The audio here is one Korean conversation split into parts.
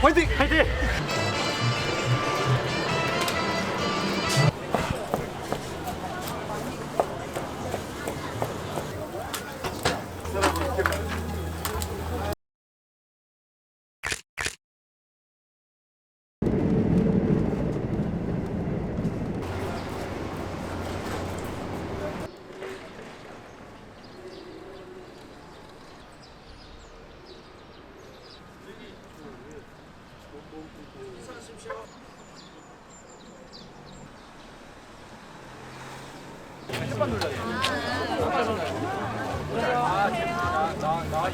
화이팅! 화이팅!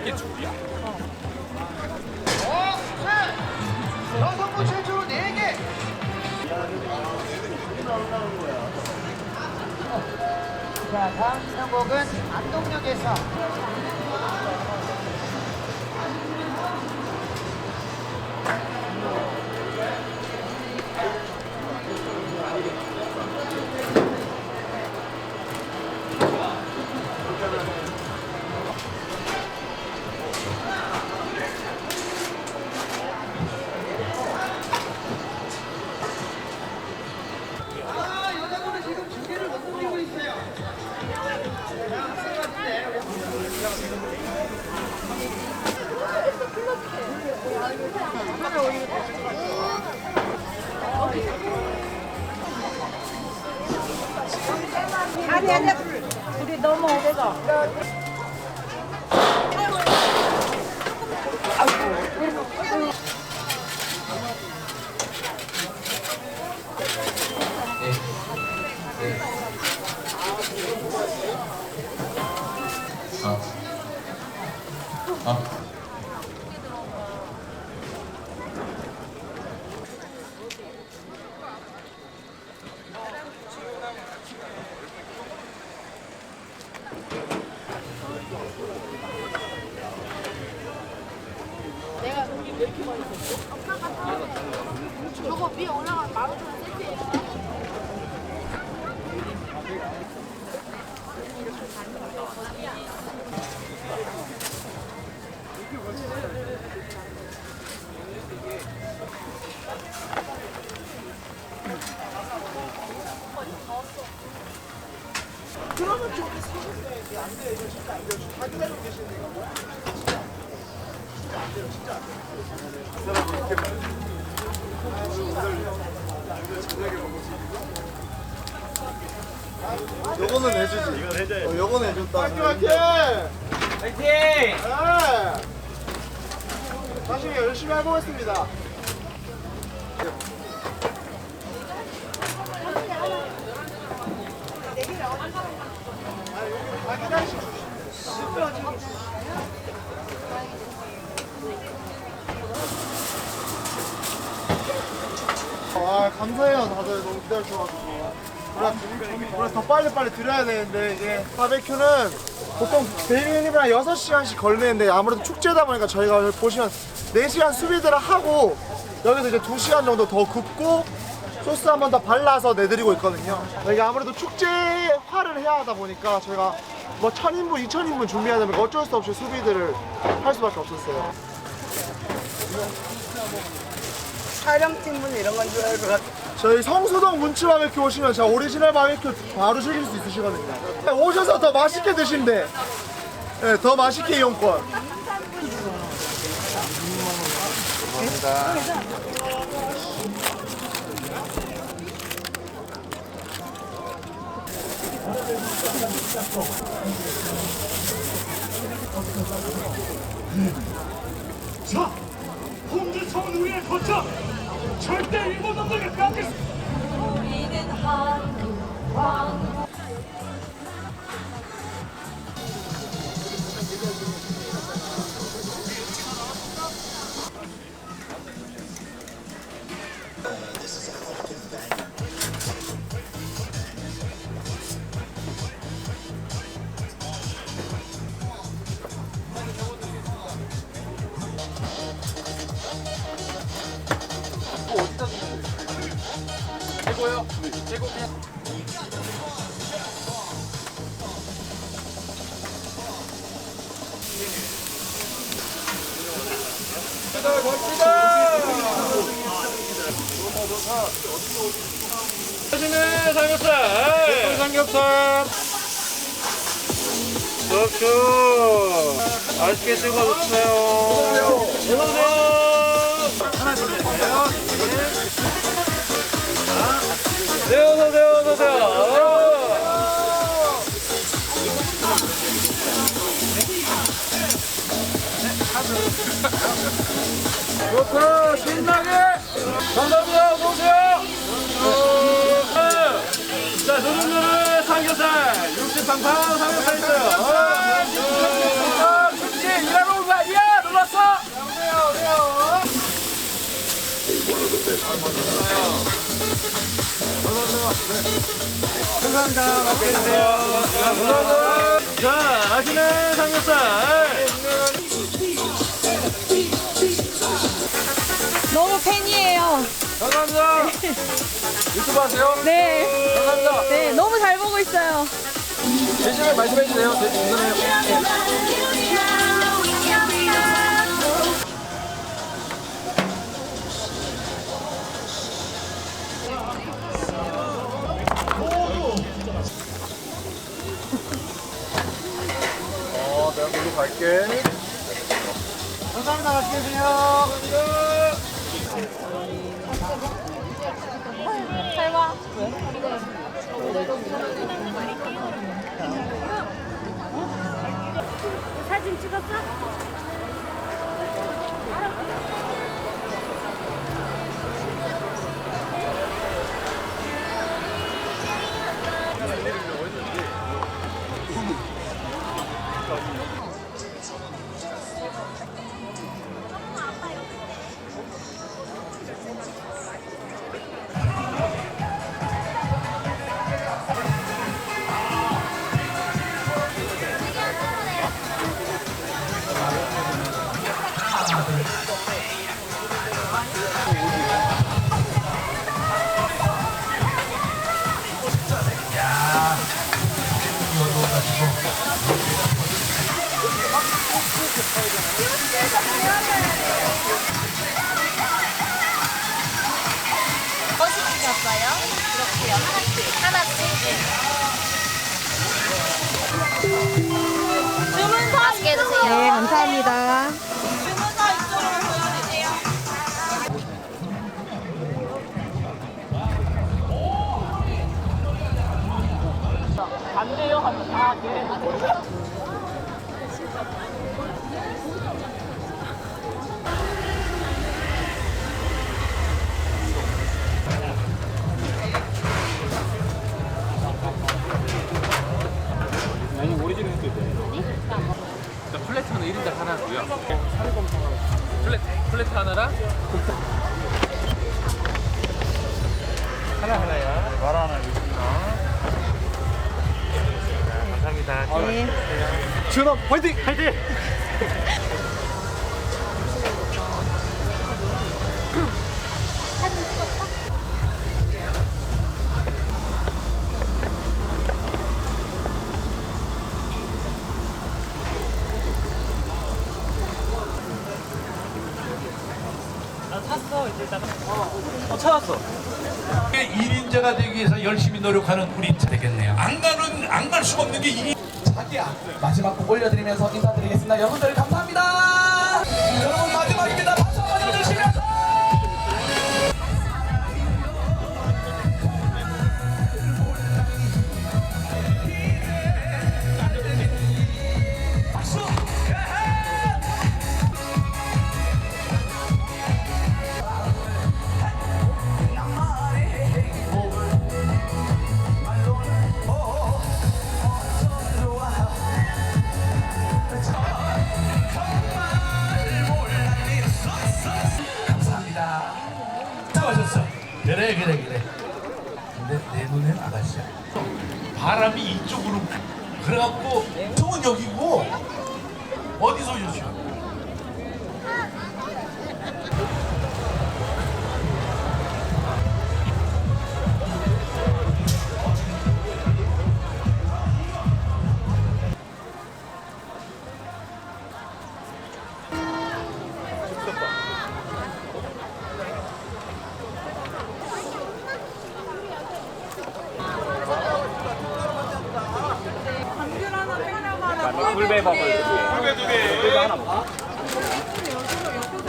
이게 줄이야? 여성부 최초로 4개. 자, 다음 선곡은 안동역에서 여자분은 지금 2개를 못 돌리고 있어요. 아니 아니야 우리 너무 오래가 저거 위에 올라가면 15,000원 세트예요. 그러면 좀 사줬어야지. 안 돼. 이거 진짜 안 돼요. 다 기다리고 계시는데 이거 뭐야? 진짜 안 돼요. 진짜 안 돼요. 요거는 해주지. 이건 해줘야지. 요거는 해줬다. 화이팅 화이팅! 화이팅! 네. 나중에 열심히 해보겠습니다. 아, 기다리시고. 아, 감사해요. 다들 너무 기다려주셔가지고. 그래 더 빨리빨리 드려야 되는데, 이제 바베큐는 보통 대리님이랑 6시간씩 걸리는데, 아무래도 축제다 보니까 저희가 보시면 4시간 수비들을 하고, 여기서 이제 2시간 정도 더 굽고, 소스 한 번 더 발라서 내드리고 있거든요. 저희가 아무래도 축제화를 해야 하다 보니까 저희가 뭐 1000인분, 2000인분 준비해야 되면 어쩔 수 없이 수비들을 할 수밖에 없었어요. 촬영팀분 이런 건 줄 알고 저희 성수동 문치 바베큐 오시면 제가 오리지널 바베큐 바로 즐길 수 있으시거든요. 오셔서 더 맛있게 드신대. 네, 더 맛있게 이용권. 자, 홍주천 우리의 거점 절대 일본 놈들에게 뺏길 수 우리는 한국 왕국. 최고요? 최고 그냥 갑시다. 맛있는 삼겹살. 삼겹살. 쭉 맛있게 찍어주세요. 하나 드세요. 세워. 좋다. 신나게. 감사합니다. 어서오세요. 자, 노릇노릇 삼겹살. 육즙 팡팡 삼겹살 있어요. 김치 일하러 온 거 아니야? 놀랐어? 감사합니다. 맛있게 드세요. 자, 맛있는 삼겹살. 너무 팬이에요. 감사합니다. 유튜브 하세요? 네. 감사합니다. 네, 너무 잘 보고 있어요. 대신에 말씀해 주세요. 내가 먼저 갈게. 감사합니다. 맛있게 드세요. 잘 봐. 사진 찍었어? 시켰어요? 그렇게요. 하나씩. 주문서 맛있게 드세요. 네, 감사합니다. 주문서 이쪽으로 보여주세요. 아니, 오리지널 해도 돼. 자, 플래트는 1인당 하나고요. 플래트 하나랑 하나야. 말 하나 주십니다. 감사합니다. 네. 지훈아, 화이팅! 화이팅! 찾았어. 1인자가 되기 위해서 열심히 노력하는 우리 되겠네요. 안 갈 수가 없는 게 이게 자기야 마지막 곡 올려드리면서 인사드리겠습니다. 여러분들 감사합니다. 여러분 마지막입니다. 박수 한번 쳐주시면서 박수. 감사합니다. 수고하셨어. 그래. 근데 내 눈엔 아가씨야. 바람이 이쪽으로 그래갖고 통은 여기고 어디서 오셨어요? 굴배 버블 2개. 굴배 2개. 굴배 하나 먹어.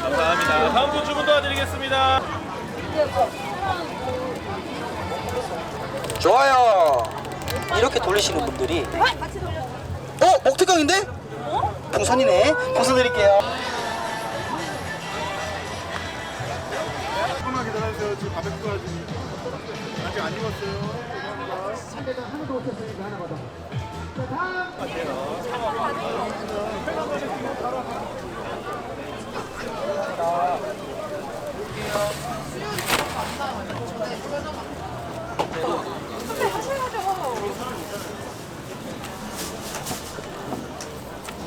감사합니다. 다음 분 주문 도와드리겠습니다. 좋아요. 이렇게 돌리시는 분들이 목특강인데? 풍선이네. 풍선 드릴게요. 조금만 기다려주세요. 지금 바베큐가 지금 아직 안 익었어요.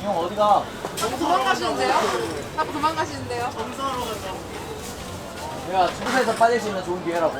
형 어디가? 도망가시는데요? 자꾸 도망가시는데요? 내가 청소에서 빠질 수 있는 좋은 기회라고.